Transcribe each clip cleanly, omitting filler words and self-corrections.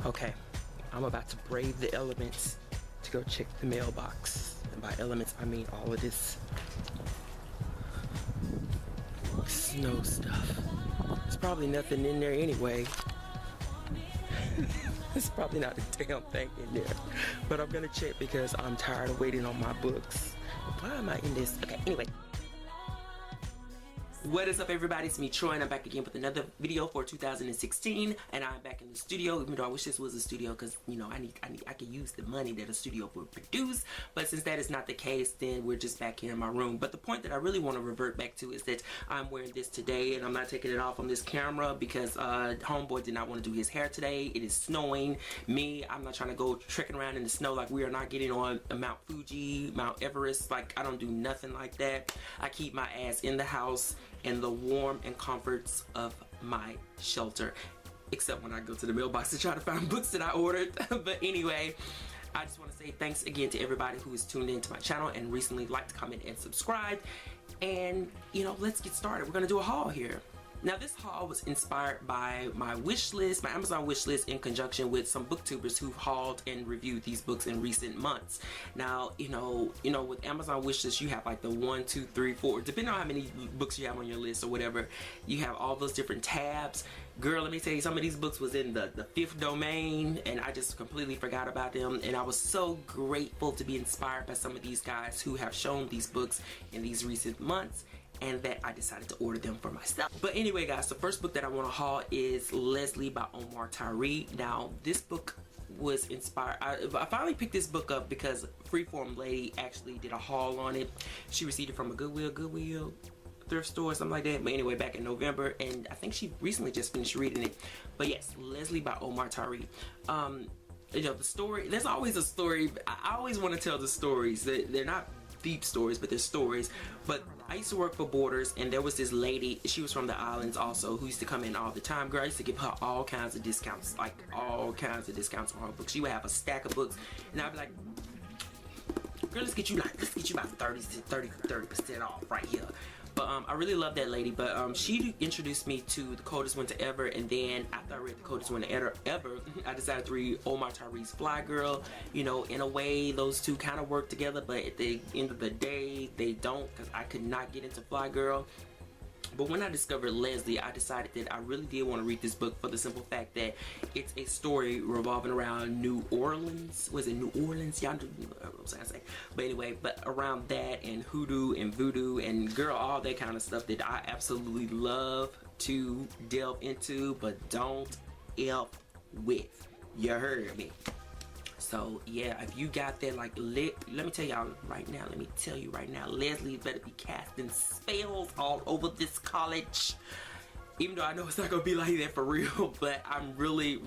Okay, I'm about to brave the elements to go check the mailbox. And by elements, I mean all of this snow stuff. There's probably nothing in there anyway. There's probably not a damn thing in there. But I'm gonna check because I'm tired of waiting on my books. Why am I in this? Okay, anyway. What is up, everybody? It's me, Troy, and I'm back again with another video for 2016, and I'm back in the studio. Even though I wish this was a studio, because you know I could use the money that a studio would produce. But since that is not the case, then we're just back here in my room. But the point that I really want to revert back to is that I'm wearing this today, and I'm not taking it off on this camera because homeboy did not want to do his hair today. It is snowing. I'm not trying to go trekking around in the snow. Like, we are not getting on Mount Fuji, Mount Everest. Like, I don't do nothing like that. I keep my ass in the house and the warm and comforts of my shelter, except when I go to the mailbox to try to find books that I ordered. But anyway, I just want to say thanks again to everybody who has tuned into my channel and recently liked, comment, and subscribed. And you know, let's get started. We're gonna do a haul here. Now, this haul was inspired by my wish list, my Amazon wish list, in conjunction with some booktubers who've hauled and reviewed these books in recent months. Now, you know, with Amazon wish list, you have like the 1, 2, 3, 4, depending on how many books you have on your list or whatever. You have all those different tabs. Girl, let me tell you, some of these books was in the 5th domain, and I just completely forgot about them. And I was so grateful to be inspired by some of these guys who have shown these books in these recent months, and that I decided to order them for myself. But anyway, guys, the first book that I want to haul is Leslie by Omar Tyree. Now, this book was inspired. I finally picked this book up because Freeform Lady actually did a haul on it. She received it from a Goodwill thrift store or something like that. But anyway, back in November, and I think she recently just finished reading it. But yes, Leslie by Omar Tyree. You know, the story, there's always a story. I always want to tell the stories. They're not deep stories, but they're stories. But I used to work for Borders, and there was this lady, she was from the islands also, who used to come in all the time. Girl, I used to give her all kinds of discounts, like all kinds of discounts on her books. She would have a stack of books, and I'd be like, girl, let's get you about 30% off right here. But I really love that lady. But she introduced me to The Coldest Winter Ever, and then after I read The Coldest Winter Ever, I decided to read Omar Tyree's Fly Girl. You know, in a way, those two kind of work together, but at the end of the day, they don't, because I could not get into Fly Girl. But when I discovered Leslie, I decided that I really did want to read this book for the simple fact that it's a story revolving around New Orleans. Was it New Orleans? Y'all know what I'm saying. But anyway, but around that and hoodoo and voodoo and girl, all that kind of stuff that I absolutely love to delve into, but don't help with. You heard me. So yeah, if you got that, like, let me tell y'all right now, Leslie better be casting spells all over this college. Even though I know it's not gonna be like that for real, but I'm really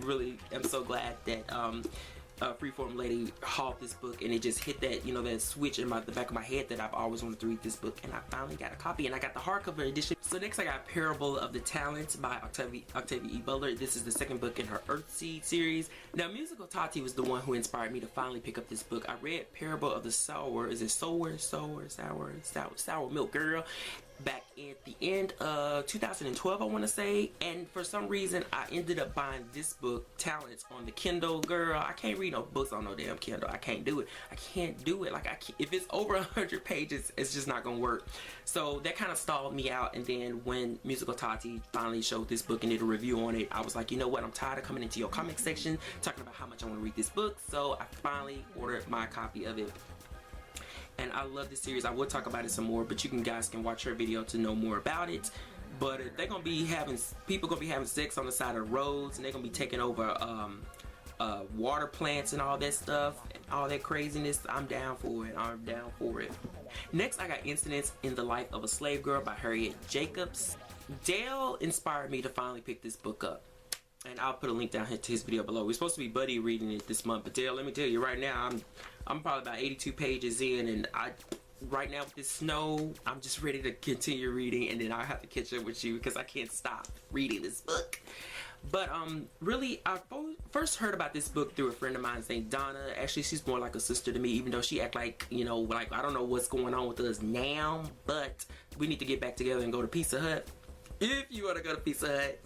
am so glad that Freeform Lady hauled this book, and it just hit that, you know, that switch in the back of my head that I've always wanted to read this book, and I finally got a copy, and I got the hardcover edition. So next I got Parable of the Talents by Octavia E. Butler. This is the second book in her Earthseed series. Now, Musical Tati was the one who inspired me to finally pick up this book. I read Parable of the Sour Milk Girl back at the end of 2012, I want to say, and for some reason I ended up buying this book, Talents, on the Kindle. Girl, I can't read no books on no damn Kindle. I can't do it. Like, if it's over 100 pages, it's just not gonna work. So that kind of stalled me out, and then when Musical Tati finally showed this book and did a review on it, I was like, you know what, I'm tired of coming into your comic section talking about how much I want to read this book. So I finally ordered my copy of it. And I love this series. I will talk about it some more, but you guys can watch her video to know more about it. But they're gonna be people gonna be having sex on the side of the roads, and they're gonna be taking over water plants and all that stuff, and all that craziness. I'm down for it. I'm down for it. Next, I got Incidents in the Life of a Slave Girl by Harriet Jacobs. Dale inspired me to finally pick this book up, and I'll put a link down here to his video below. We're supposed to be buddy reading it this month, but Dale, let me tell you right now, I'm probably about 82 pages in, and right now with this snow, I'm just ready to continue reading, and then I'll have to catch up with you because I can't stop reading this book. But really, I first heard about this book through a friend of mine named Donna. Actually, she's more like a sister to me, even though she act like, you know, like I don't know what's going on with us now, but we need to get back together and go to Pizza Hut. If you want to go to Pizza Hut.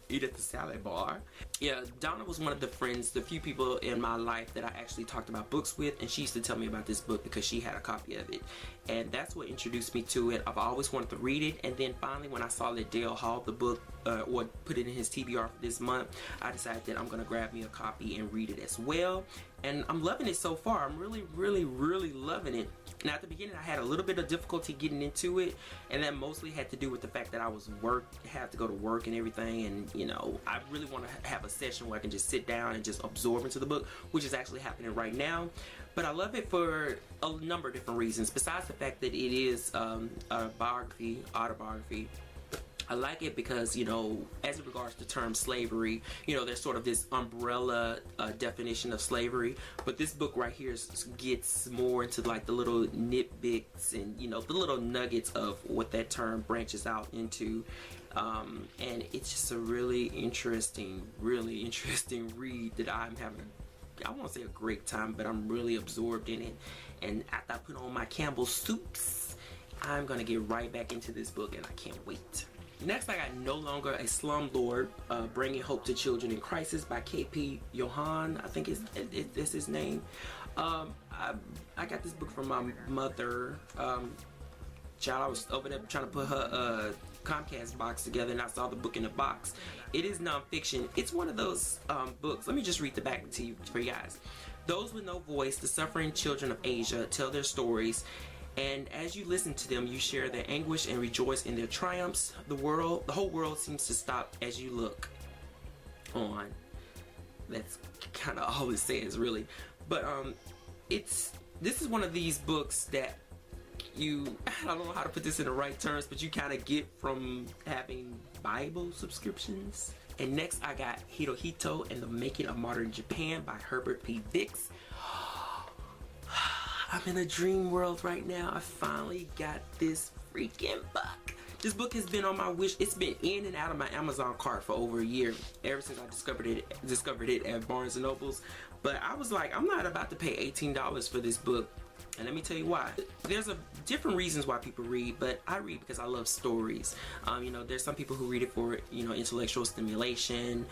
eat at the salad bar. Yeah, Donna was one of the friends, the few people in my life that I actually talked about books with, and she used to tell me about this book because she had a copy of it, and that's what introduced me to it. I've always wanted to read it, and then finally when I saw that Dale hauled the book or put it in his TBR for this month, I decided that I'm gonna grab me a copy and read it as well, and I'm loving it so far. I'm really loving it. Now at the beginning I had a little bit of difficulty getting into it, and that mostly had to do with the fact that I had to go to work and everything, and you know, I really want to have a session where I can just sit down and just absorb into the book, which is actually happening right now. But I love it for a number of different reasons, besides the fact that it is a autobiography. I like it because, you know, as it regards to the term slavery, you know, there's sort of this umbrella definition of slavery, but this book right here gets more into like the little nitbits and, you know, the little nuggets of what that term branches out into. And it's just a really interesting read that I'm having, I won't say a great time, but I'm really absorbed in it. And after I put on my Campbell's soups, I'm gonna get right back into this book, and I can't wait. Next, I got No Longer a Slumlord, Bringing Hope to Children in Crisis by K.P. Johann, I think it's his name. I got this book from my mother. Child, I was over there trying to put her Comcast box together, and I saw the book in the box. It is nonfiction. It's one of those books. Let me just read the back to you for you guys. Those with no voice, the suffering children of Asia, tell their stories. And as you listen to them, you share their anguish and rejoice in their triumphs. The whole world seems to stop as you look on. That's kind of all it says, really. But this is one of these books that I don't know how to put this in the right terms, but you kind of get from having Bible subscriptions. And next, I got Hirohito and the Making of Modern Japan by Herbert P. Dix. I'm in a dream world right now. I finally got this freaking book. This book has been on my wish. It's been in and out of my Amazon cart for over a year, ever since I discovered it at Barnes & Noble's. But I was like, I'm not about to pay $18 for this book. And let me tell you why. There's different reasons why people read, but I read because I love stories. You know, there's some people who read it for, you know, intellectual stimulation,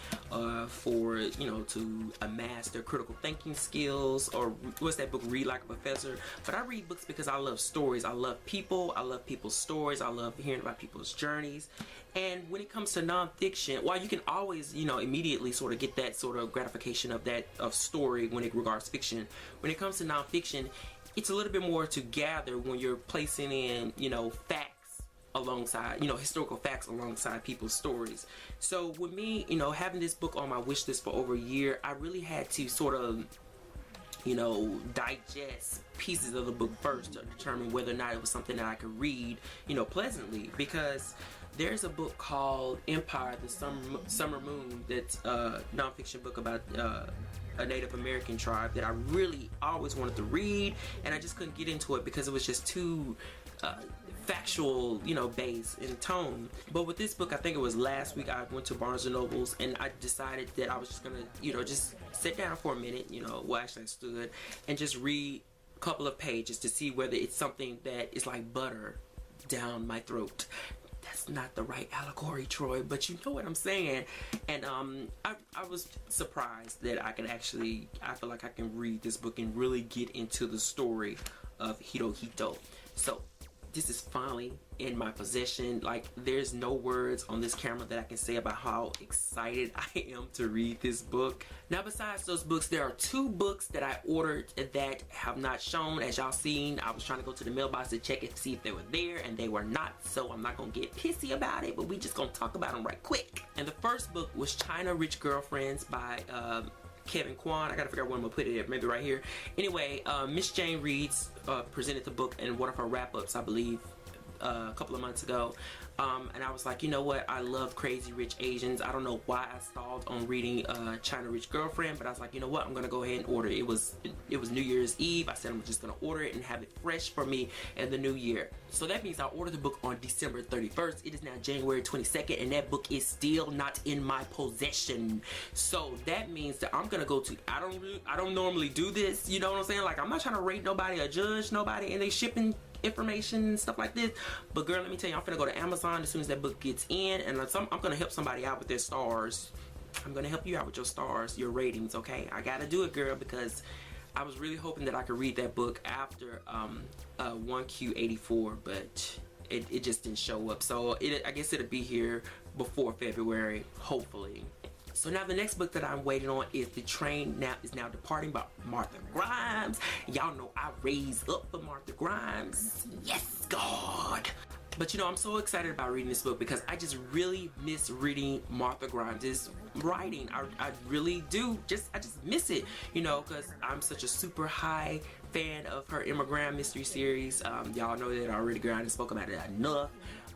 for, you know, to amass their critical thinking skills, or what's that book, Read Like a Professor. But I read books because I love stories. I love people. I love people's stories. I love hearing about people's journeys. And when it comes to nonfiction, while you can always, you know, immediately sort of get that sort of gratification of story when it regards fiction, when it comes to nonfiction, it's a little bit more to gather when you're placing in, you know, facts alongside, you know, historical facts alongside people's stories. So with me, you know, having this book on my wish list for over a year, I really had to sort of, you know, digest pieces of the book first to determine whether or not it was something that I could read, you know, pleasantly. Because there's a book called Empire, the Summer Moon, that's a nonfiction book about a Native American tribe that I really always wanted to read, and I just couldn't get into it because it was just too factual, you know, based in tone. But with this book, I think it was last week, I went to Barnes & Noble's and I decided that I was just gonna, you know, just sit down for a minute, you know, well, actually I stood, and just read a couple of pages to see whether it's something that is like butter down my throat. That's not the right allegory, Troy, but you know what I'm saying. And I was surprised that I feel like I can read this book and really get into the story of Hirohito. So this is finally in my possession. Like, there's no words on this camera that I can say about how excited I am to read this book. Now, besides those books, there are two books that I ordered that have not shown. As y'all seen, I was trying to go to the mailbox to check and see if they were there, and they were not, so I'm not gonna get pissy about it, but we just gonna talk about them right quick. And the first book was China Rich Girlfriends by Kevin Kwan. I gotta figure out where I'm gonna put it, maybe right here. Anyway, Miss Jane Reads presented the book in one of her wrap-ups, I believe, a couple of months ago, and I was like, you know what, I love Crazy Rich Asians. I don't know why I stalled on reading China Rich Girlfriend, but I was like, you know what, I'm gonna go ahead and order it. It was New Year's Eve. I said I'm just gonna order it and have it fresh for me in the new year. So that means I ordered the book on December 31st. It is now January 22nd, and that book is still not in my possession. So that means that I'm gonna go to, I don't normally do this, you know what I'm saying? Like, I'm not trying to rate nobody or judge nobody and they shipping information and stuff like this. But girl, let me tell you, I'm finna go to Amazon as soon as that book gets in, and I'm gonna help somebody out with their stars. I'm gonna help you out with your stars, your ratings, okay? I gotta do it, girl, because I was really hoping that I could read that book after 1Q84, but it just didn't show up. So I guess it'll be here before February, hopefully. So now the next book that I'm waiting on is The Train is Now Departing by Martha Grimes. Y'all know I raised up for Martha Grimes. Yes, God. But you know, I'm so excited about reading this book because I just really miss reading Martha Grimes' writing. I really do. I just miss it, you know, because I'm such a super high fan of her Immigrant Mystery series. Y'all know that already, girl. I didn't spoke about it enough.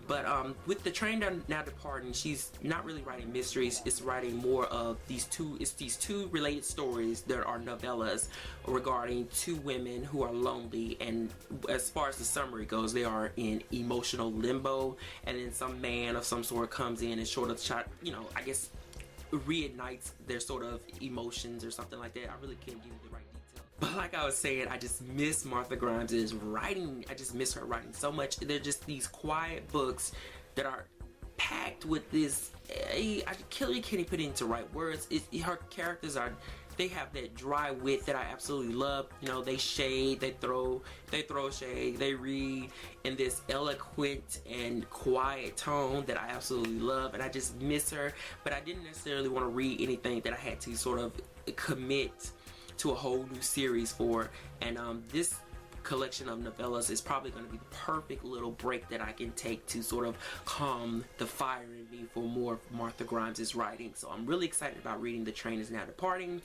But with The Train Now Departing, she's not really writing mysteries. It's writing more of these two related stories that are novellas regarding two women who are lonely, and as far as the summary goes, they are in emotional limbo, and then some man of some sort comes in and sort of you know, I guess reignites their sort of emotions or something like that. I really can't give you the right detail. But like I was saying, I just miss Martha Grimes' writing. I just miss her writing so much. They're just these quiet books that are packed with this, I can't even put it into right words. Her characters they have that dry wit that I absolutely love. You know, they shade, they throw shade, they read in this eloquent and quiet tone that I absolutely love, and I just miss her. But I didn't necessarily want to read anything that I had to sort of commit to a whole new series for, and this collection of novellas is probably going to be the perfect little break that I can take to sort of calm the fire in me for more of Martha Grimes' writing. So I'm really excited about reading The Train Is Now Departing.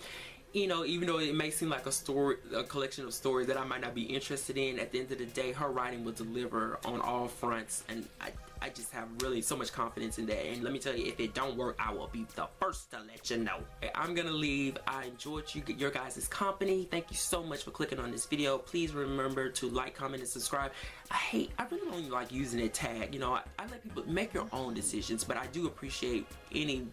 You know, even though it may seem like a collection of stories that I might not be interested in, at the end of the day, her writing will deliver on all fronts, and I just have really so much confidence in that. And let me tell you, if it don't work, I will be the first to let you know. I'm gonna leave. I enjoyed your guys' company. Thank you so much for clicking on this video. Please remember to like, comment, and subscribe. I really don't like using a tag. You know, I let people make your own decisions, but I do appreciate anything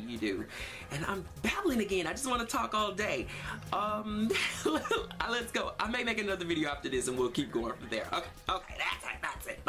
you do. And I'm babbling again. I just want to talk all day. Let's go. I may make another video after this and we'll keep going from there. Okay, that's it.